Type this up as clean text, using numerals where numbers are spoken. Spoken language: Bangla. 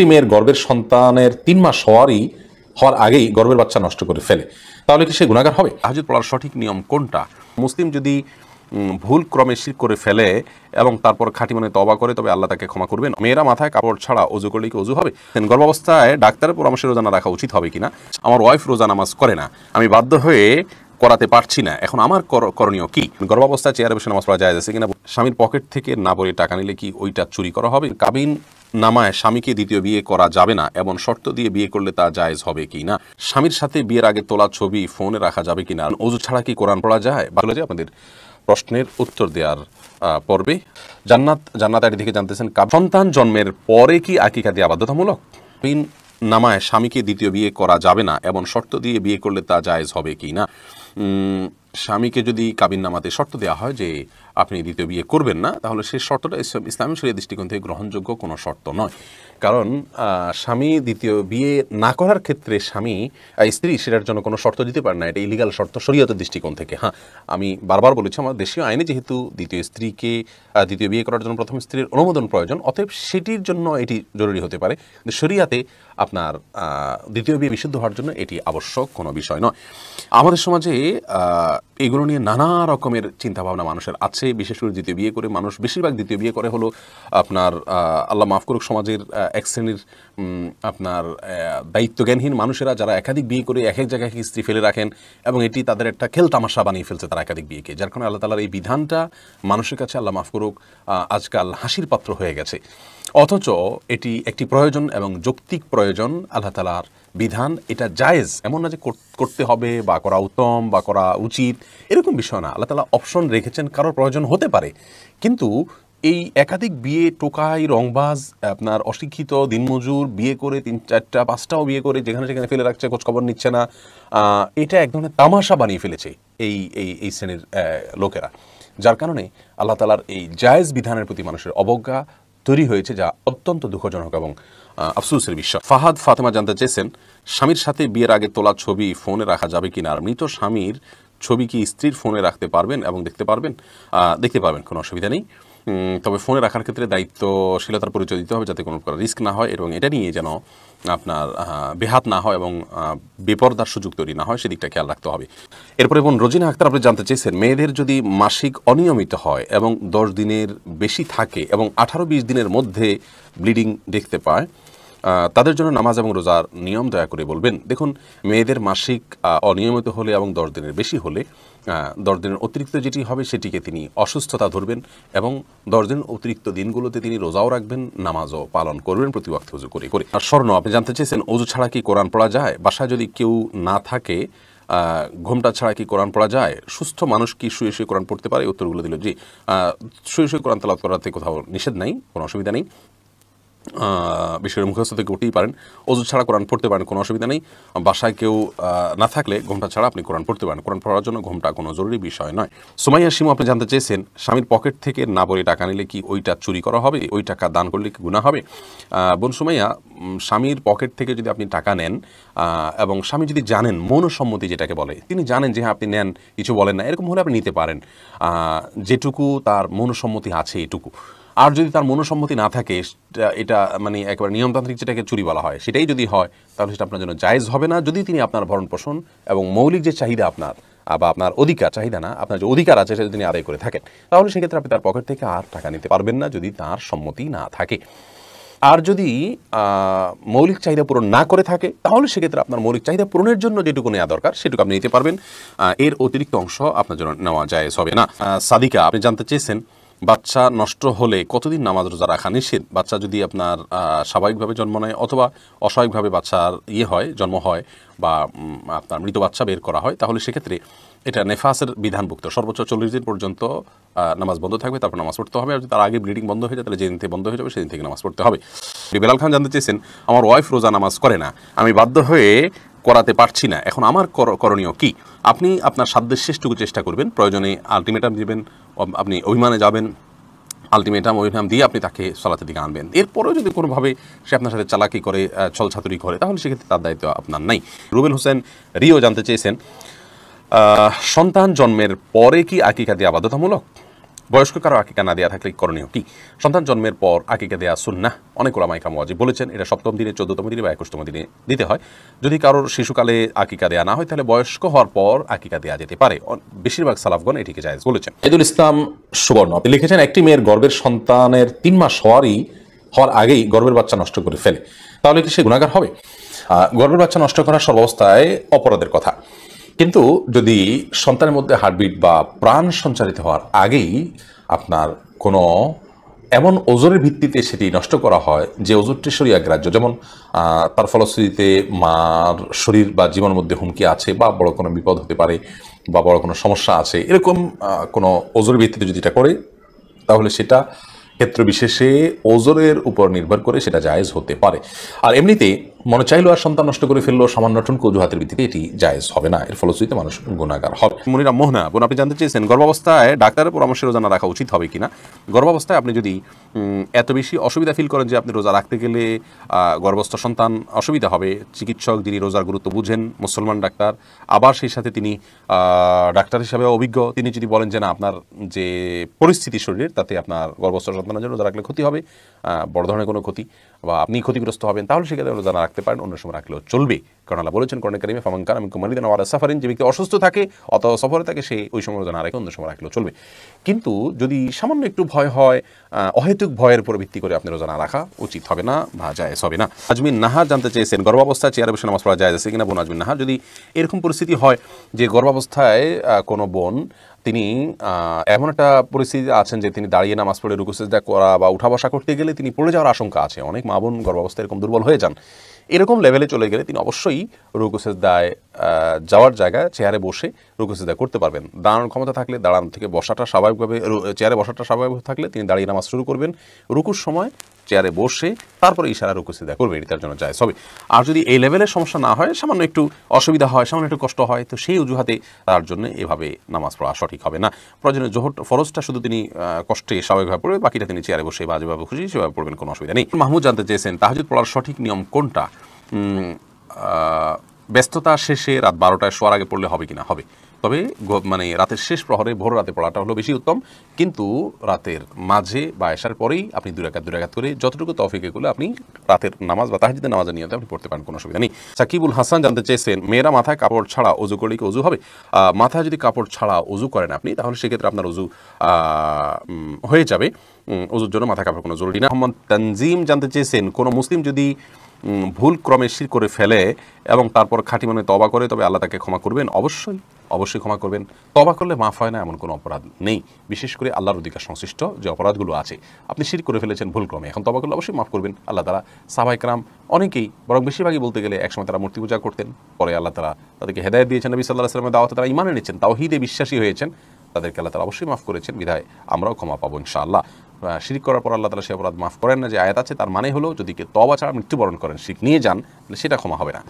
মেয়ের গর্ভের সন্তানের ৩ মাস হওয়ার আগেই গর্ভের বাচ্চা নষ্ট করে ফেলে, তাহলে কি সে গুনাহগার হবে? তাহাজ্জুদ পড়ার সঠিক নিয়ম কোনটা? মুসলিম যদি ভুল ক্রমে শিরক করে ফেলে এবং তারপর খাঁটি মনে তওবা করে, তবে আল্লাহ তাকে ক্ষমা করবেন। মেয়েরা মাথায় কাপড় ছাড়া ওযু করলে কি ওযু হবে? গর্ভাবস্থায় ডাক্তারের পরামর্শে রোজা না রাখা উচিত হবে কিনা? আমার ওয়াইফ রোজা নামাজ করে না, আমি বাধ্য হয়ে করাতে পারছি না, এখন আমার করণীয় কি? গর্ভাবস্থায় চেয়ারে বসে নামাজ পড়া জায়েজ আছে কিনা? স্বামীর পকেট থেকে না বলে টাকা নিলে কি ওইটা চুরি করা হবে? কাবিন নামায় স্বামীকে দ্বিতীয় বিয়ে করা যাবে না এবং শর্ত দিয়ে বিয়ে করলে তা জায়েজ হবে কি না? স্বামীর সাথে বিয়ের আগে তোলা ছবি ফোনে রাখা যাবে কিনা? ওযু ছাড়া কি কোরআন পড়া যায়? ভালো যে আপনাদের প্রশ্নের উত্তর দেওয়ার পর্বে জান্নাত আইডি থেকে জানতেছেন, সন্তান জন্মের পরে কি আকিকা দেওয়া বাধ্যতামূলক? কাবিন নামায় স্বামীকে দ্বিতীয় বিয়ে করা যাবে না এবং শর্ত দিয়ে বিয়ে করলে তা জায়েজ হবে কি না? স্বামীকে যদি কাবিন নামাতে শর্ত দেওয়া হয় যে আপনি দ্বিতীয় বিয়ে করবেন না, তাহলে সেই শর্তটা ইসলামী শরীয়তের দৃষ্টিকোণ থেকে গ্রহণযোগ্য কোনো শর্ত নয়। কারণ স্বামী দ্বিতীয় বিয়ে না করার ক্ষেত্রে স্ত্রী সেটার জন্য কোনো শর্ত দিতে পারে না, এটা ইলিগাল শর্ত শরীয়তের দৃষ্টিকোণ থেকে। হ্যাঁ, আমি বারবার বলেছি, আমার দেশীয় আইনে যেহেতু দ্বিতীয় বিয়ে করার জন্য প্রথম স্ত্রীর অনুমোদন প্রয়োজন, অতএব সেটির জন্য এটি জরুরি হতে পারে। শরীয়তে আপনার দ্বিতীয় বিয়ে বিশুদ্ধ হওয়ার জন্য এটি আবশ্যক কোনো বিষয় নয়। আমাদের সমাজে এগুলো নিয়ে নানা রকমের চিন্তাভাবনা মানুষের আছে। বিশেষ করে দ্বিতীয় বিয়ে করে মানুষ বেশিরভাগ দ্বিতীয় বিয়ে করে হলো আপনার আল্লাহ মাফ করুক সমাজের এক শ্রেণীর আপনার দায়িত্বজ্ঞানহীন মানুষেরা, যারা একাধিক বিয়ে করে এক এক জায়গায় স্ত্রী ফেলে রাখেন এবং এটি তাদের একটা খেলতামাশা বানিয়ে ফেলছে তারা একাধিক বিয়েকে, যার কারণে আল্লাহ তাআলার এই বিধানটা মানুষের কাছে আল্লাহ মাফ করুক আজকাল হাসির পাত্র হয়ে গেছে। অথচ এটি একটি প্রয়োজন এবং যৌক্তিক প্রয়োজন। আল্লাহ তাআলার বিধান, এটা জায়েজ, এমন না যে করতে হবে বা করা উত্তম বা করা উচিত, এরকম বিষয় না। আল্লাহ তাআলা অপশন রেখেছেন, কারোর প্রয়োজন হতে পারে, কিন্তু এই একাধিক বিয়ে, টোকাই, রংবাজ, আপনার অশিক্ষিত দিনমজুর বিয়ে করে ৩, ৪টা, ৫টাও বিয়ে করে যেখানে সেখানে ফেলে রাখছে, খোঁজখবর নিচ্ছে না, এটা এক ধরনের তামাশা বানিয়ে ফেলেছে এই শ্রেণীর লোকেরা, যার কারণে আল্লাহ তাআলার এই জায়েজ বিধানের প্রতি মানুষের অবজ্ঞা তৈরি হয়েছে, যা অত্যন্ত দুঃখজনক এবং আফসোসের বিষয়। ফাহাদ ফাতেমা জানতে চেয়েছেন, স্বামীর সাথে বিয়ের আগে তোলা ছবি ফোনে রাখা যাবে কিনা? আর মৃত স্বামীর ছবি কি স্ত্রীর ফোনে রাখতে পারবেন এবং দেখতে পারবেন? কোনো অসুবিধা নেই, তবে ফোনে রাখার ক্ষেত্রে দায়িত্বশীলতার পরিচয় দিতে হবে, যাতে কোনো প্রকার রিস্ক না হয় এবং এটা নিয়ে যেন আপনার বেহাত না হয় এবং বেপরদার সুযোগ তৈরি না হয়, সেদিকটা খেয়াল রাখতে হবে। এরপরে বোন রোজিনা আক্তার, আপনি জানতে চেয়েছেন, মেয়েদের যদি মাসিক অনিয়মিত হয় এবং 10 দিনের বেশি থাকে এবং 18-20 দিনের মধ্যে ব্লিডিং দেখতে পায়, তাদের জন্য নামাজ এবং রোজার নিয়ম দয়া করে বলবেন। দেখুন, মেয়েদের মাসিক অনিয়মিত হলে এবং 10 দিনের বেশি হলে 10 দিনের অতিরিক্ত যেটি হবে সেটিকে তিনি অসুস্থতা ধরবেন এবং 10 দিনের অতিরিক্ত দিনগুলোতে তিনি রোজাও রাখবেন, নামাজও পালন করবেন প্রতি ওয়াক্তে ওযু করে করে। আর স্বর্ণ, আপনি জানতে চেয়েছেন, ওযু ছাড়া কি কোরআন পড়া যায়? বাসায় যদি কেউ না থাকে, ঘোমটা ছাড়া কি কোরআন পড়া যায়? সুস্থ মানুষ কি শুয়ে শুয়ে কোরআন পড়তে পারে? উত্তরগুলো দিল জি, শুয়ে শুয়ে কোরআন তেলাওয়াত করাতে কোথাও নিষেধ নাই, কোনো অসুবিধা নেই। বিষয়ের মুখস্থ থেকে উঠতেই পারেন, ওযু ছাড়া কোরআন পড়তে পারেন, কোনো অসুবিধা নেই। বাসায় কেউ না থাকলে ঘোমটা ছাড়া আপনি কোরআন পড়তে পারেন। কোরআন পড়ার জন্য ঘোমটা কোনো জরুরি বিষয় নয়। সুমাইয়া শিমু, আপনি জানতে চেয়েছেন, স্বামীর পকেট থেকে না বলে টাকা নিলে কি ওইটা চুরি করা হবে? ওই টাকা দান করলে কি গুনাহ হবে? বোন সুমাইয়া, স্বামীর পকেট থেকে যদি আপনি টাকা নেন এবং স্বামী যদি জানেন, মৌনসম্মতি যেটাকে বলে, তিনি জানেন যে হ্যাঁ আপনি নেন, কিছু বলেন না, এরকম হলে আপনি নিতে পারেন, যেটুকু তার মৌনসম্মতি আছে এটুকু। আর যদি তার মনোসম্মতি না থাকে, এটা মানে একেবারে নিয়মতান্ত্রিক যেটাকে চুরি বলা হয়, সেটাই যদি হয়, তাহলে সেটা আপনার জন্য জায়েজ হবে না। যদি তিনি আপনার ভরণ পোষণ এবং মৌলিক যে চাহিদা আপনার বা আপনার অধিকার, চাহিদা না, আপনার যে অধিকার আছে সেটা তিনি আদায় করে থাকেন, তাহলে সেক্ষেত্রে আপনি তার পকেট থেকে আর টাকা নিতে পারবেন না, যদি তার সম্মতি না থাকে। আর যদি মৌলিক চাহিদা পূরণ না করে থাকে, তাহলে সেক্ষেত্রে আপনার মৌলিক চাহিদা পূরণের জন্য যেটুকু নেওয়া দরকার সেটুকু আপনি নিতে পারবেন, এর অতিরিক্ত অংশ আপনার জন্য নেওয়া জায়েজ হবে না। সাদিকা, আপনি জানতে চেয়েছেন, বাচ্চা নষ্ট হলে কতদিন নামাজ রোজা রাখা নিষেধ? বাচ্চা যদি আপনার স্বাভাবিকভাবে জন্ম নেয় অথবা অস্বাভাবিকভাবে বাচ্চার জন্ম হয় বা আপনার মৃত বাচ্চা বের করা হয়, তাহলে সেক্ষেত্রে এটা নেফাসের বিধানভুক্ত। সর্বোচ্চ 40 দিন পর্যন্ত নামাজ বন্ধ থাকবে, তারপর নামাজ পড়তে হবে। আর যদি তার আগে ব্লিডিং বন্ধ হয়ে যায়, তাহলে যেদিন থেকে বন্ধ হয়ে যাবে সেদিন থেকে নামাজ পড়তে হবে। বেলাল খান জানতে চেয়েছেন, আমার ওয়াইফ রোজা নামাজ করে না, আমি বাধ্য হয়ে করাতে পারছি না, এখন আমার করণীয় কি? আপনি আপনার সাধ্যের শেষটুকু চেষ্টা করবেন, প্রয়োজনে আলটিমেটাম দিবেন, আপনি অভিমানে যাবেন, অভিমান দিয়ে আপনি তাকে সালাতের দিকে আনবেন। এরপরেও যদি কোনোভাবে সে আপনার সাথে চালাকি করে, ছলছাতুরি করে, তাহলে সেক্ষেত্রে তার দায়িত্ব আপনার নাই। রুবেল হোসেন রিও জানতে চেয়েছেন, সন্তান জন্মের পরে কি আকিকা দেওয়া বাধ্যতামূলক? বয়স্ক কারো আকিকা না দেওয়া থাকলে করণীয় কি? সন্তান জন্মের পর আকিকা দেওয়া সুন্নাহ অনেক ওলামা ইকরাম ওয়াজিব বলেছেন। এটা 7ম দিনে, 14তম দিনে বা 21তম দিনে দিতে হয়। যদি কারোর শিশুকালে আকিকা দেওয়া না হয় তাহলে বয়স্ক হওয়ার পর আকিকা দেওয়া যেতে পারে। বেশিরভাগ সালাফগণ এটিকে জায়েজ বলেছেন। ঈদুল ইসলাম সুবর্ণ আপনি লিখেছেন, একটি মেয়ের গর্ভের সন্তানের 3 মাস হওয়ার আগেই গর্ভের বাচ্চা নষ্ট করে ফেলে, তাহলে কি সে গুনাহগার হবে? গর্ভের বাচ্চা নষ্ট করা সর্বাবস্থায় অপরাধের কথা, কিন্তু যদি সন্তানের মধ্যে হার্টবিট বা প্রাণ সঞ্চারিত হওয়ার আগেই আপনার কোনো এমন ওজরের ভিত্তিতে সেটি নষ্ট করা হয় যে ওজরটি শরীয়ত গ্রাহ্য, যেমন তার ফলশ্রুতিতে মার শরীর বা জীবনের মধ্যে হুমকি আছে বা বড় কোনো বিপদ হতে পারে বা বড় কোনো সমস্যা আছে, এরকম কোনো ওজরের ভিত্তিতে যদি এটা করে তাহলে সেটা ক্ষেত্র বিশেষে ওজরের উপর নির্ভর করে সেটা জায়েজ হতে পারে। আর এমনিতে মনে চাইলো আর সন্তান নষ্ট করে ফেললো সামান্য টুনকো অজুহাতের ভিত্তিতে এটি জায়েজ হবে না, এর ফলশ্রুতিতে মানুষ গুনাহগার হবে। মুনিরা মোহনা বোন আপনি জানতে চেয়েছেন গর্ভাবস্থায় ডাক্তারের পরামর্শে রোজা না রাখা উচিত হবে কিনা। গর্ভাবস্থায় আপনি যদি এত বেশি অসুবিধা ফিল করেন যে আপনি রোজা রাখতে গেলে গর্ভস্থ সন্তান অসুবিধা হবে, চিকিৎসক যিনি রোজার গুরুত্ব বুঝেন, মুসলমান ডাক্তার, আবার সেই সাথে তিনি ডাক্তার হিসাবে অভিজ্ঞ, তিনি যদি বলেন যে না আপনার যে পরিস্থিতি শরীরের তাতে আপনার গর্ভস্থ সন্তানের জন্য রোজা রাখলে ক্ষতি হবে, বড় ধরনের কোনো ক্ষতি বা আপনি ক্ষতিগ্রস্ত হবেন, তাহলে সেক্ষেত্রে রোজা না রাখতে পারেন, অন্য সময় রাখলেও চলবে। কারণ আল্লাহ বলেছেন কোরআনে কারিমে ফামান কানা মিনকুম মারিদান আও আলা সাফারিন, যে ব্যক্তি অসুস্থ থাকে অথবা সফরে থাকে সে ওই সময় রোজা না রাখে অন্য সময় রাখলেও চলবে। কিন্তু যদি সামান্য একটু ভয় হয়, অহেতুক ভয়ের উপর ভিত্তি করে আপনি রোজা না রাখা উচিত হবে না বা জায়েজ হবে না। আজমিন নাহার জানতে চেয়েছেন গর্ভাবস্থায় চেয়ারে বসে নামাজ পড়া জায়েজ আছে কিনা। বোন আজমিন নাহার, যদি এরকম পরিস্থিতি হয় যে গর্ভাবস্থায় কোনো বোন তিনি এমন একটা পরিস্থিতি আছেন যে তিনি দাঁড়িয়ে নামাজ পড়ে রুকু সিজদা করা বা উঠা বসা করতে গেলে তিনি পড়ে যাওয়ার আশঙ্কা আছে, অনেক মা বোন গর্ভাবস্থায় এরকম দুর্বল হয়ে যান, এরকম লেভেলে চলে গেলে তিনি অবশ্যই রুকু সিজদায় যাওয়ার জায়গায় চেয়ারে বসে রুকু সিজদা করতে পারবেন। দাঁড়ানোর ক্ষমতা থাকলে দাঁড়ানো থেকে বসাটা স্বাভাবিকভাবে, চেয়ারে বসাটা স্বাভাবিক থাকলে তিনি দাঁড়িয়ে নামাজ শুরু করবেন, রুকুর সময় চেয়ারে বসে তারপরে ইশারা রুকু সিজদা করবে, এটি তার জন্য জায়েজ হবে। আর যদি এই লেভেলের সমস্যা না হয়, সামান্য একটু অসুবিধা হয়, সামান্য একটু কষ্ট হয়, তো সেই অজুহাতে তার জন্য এভাবে নামাজ পড়া সঠিক হবে না। প্রয়োজনে জোহর ফরজটা শুধু তিনি কষ্টে স্বাভাবিকভাবে পড়বে, বাকিটা তিনি চেয়ারে বসে বা যেভাবে খুশি সেভাবে পড়বেন, কোনো অসুবিধা নেই। মাহমুদ জানতে চেয়েছেন তাহাজ্জুদ পড়ার সঠিক নিয়ম কোনটা। ব্যস্ততা শেষে রাত 12টায় শোয়ার আগে পড়লে হবে কিনা? হবে, তবে মানে রাতের শেষ প্রহরে ভোর রাতে পড়াটা হলো বেশি উত্তম, কিন্তু রাতের মাঝে বা এশার পরেই আপনি 2 রাকাত করে যতটুকু তৌফিকে গুলো আপনি রাতের নামাজ বা তাহাজ্জুদের নামাজের নিয়তে আপনি পড়তে পারেন, কোনো অসুবিধা নেই। সাকিবুল হাসান জানতে চেয়েছেন মেয়েরা মাথায় কাপড় ছাড়া ওযু করলে কি ওযু হবে। মাথায় যদি কাপড় ছাড়া ওযু করেন আপনি, তাহলে সেক্ষেত্রে আপনার ওযু হয়ে যাবে, ওযুর জন্য মাথায় কাপড় কোনো জরুরি না। মোহাম্মদ তানজিম জানতে চেয়েছেন কোনো মুসলিম যদি ভুল ক্রমে শিরক করে ফেলে এবং তারপর খাঁটি মনে তওবা করে, তবে আল্লাহ তাকে ক্ষমা করবেন। অবশ্যই ক্ষমা করবেন। তওবা করলে মাফ হয় না এমন কোনো অপরাধ নেই, বিশেষ করে আল্লাহর অধিকার সংশ্লিষ্ট যে অপরাধগুলো আছে। আপনি শিরক করে ফেলেছেন ভুল ক্রমে, এখন তওবা করলে অবশ্যই মাফ করবেন আল্লাহ তাআলা। সাহাবায়ে কেরাম অনেকেই, বরং বেশিরভাগই বলতে গেলে একসময় তারা মূর্তি পূজা করতেন, পরে আল্লাহ তাআলা তাদেরকে হেদায়েত দিয়েছেন, নবী সাল্লাল্লাহু আলাইহি ওয়াসাল্লামের দাওয়াতে তারা ঈমান এনেছেন, তাওহীদে বিশ্বাসী হয়েছেন, তাদেরকে আল্লাহ তাআলা অবশ্যই মাফ করেছেন, বিধায় আমরাও ক্ষমা পাবো ইনশাআল্লাহ। শিরক করার পর আল্লাহ তাআলা সে অপরাধ মাফ করেন না যে আয়াত আছে, তার মানে হলো যদি কেউ তওবা ছাড়া মৃত্যুবরণ করেন, শিরক নিয়ে যান, তাহলে সেটা ক্ষমা হবে না।